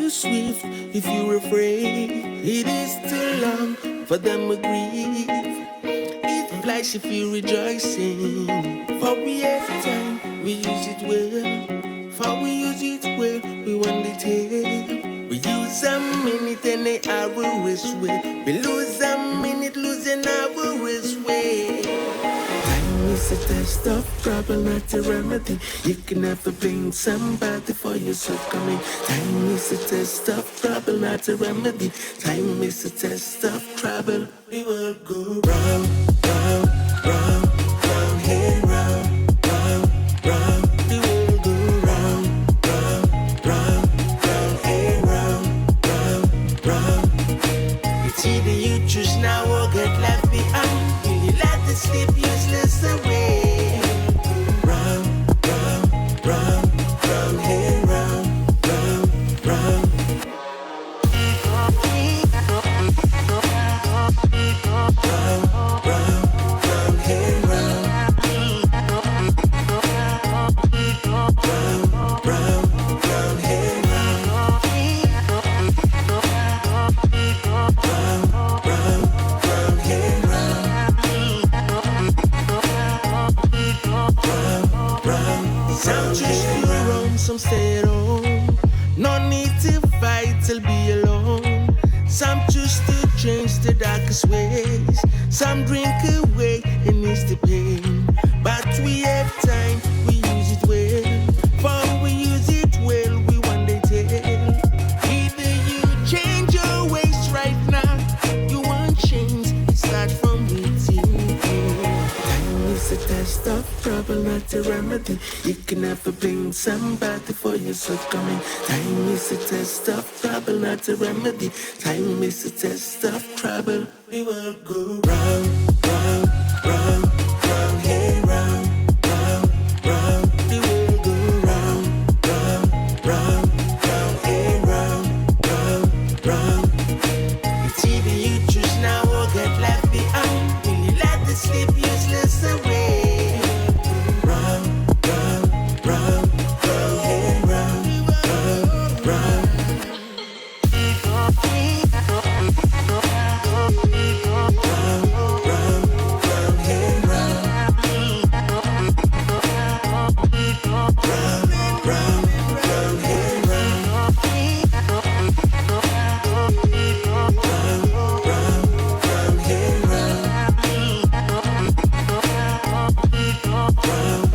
too swift if you're afraid. It is too long for them to grieve. It flies if you're rejoicing. For we have time, we use it well. For we use it well, we want it here. We use a minute and an hour is well. We lose a minute, losing hour is well. Time is a test of trouble, not a remedy. You can never blame somebody for your shortcoming. Time is a test of trouble, not a remedy. Time is a test of trouble. We will go round, round, round, round, here, round, round, round. We will go round, round, round, round, here, round, round, round. It's either you choose now or get left behind. Will you let the sleep useless away? Round, round, round, round, here, round, round, round. Round, round, round, here, round. Round, round, round, here, round. Round, round, round, here, round. Round, round. Some choose to roam, some stay at home. No need to fight, I'll be alone. Some choose to change the darkest ways. Some drink away and ease the pain. But we have time, we use it well. For we use it well, we one day tell. Either you change your ways right now, you won't change, start from within. Time is a test of trouble, not a remedy. You can never blame somebody for your shortcoming. Time is a test of trouble, not a remedy. Time is a test of trouble. We will go round, round, round, round, here, round, round, round. We will go round, round, round, round, here, round, round, round. It's either you choose now or get left behind. Will you let the sleep useless away? Round, round, round, round, here, round, round, round. Round,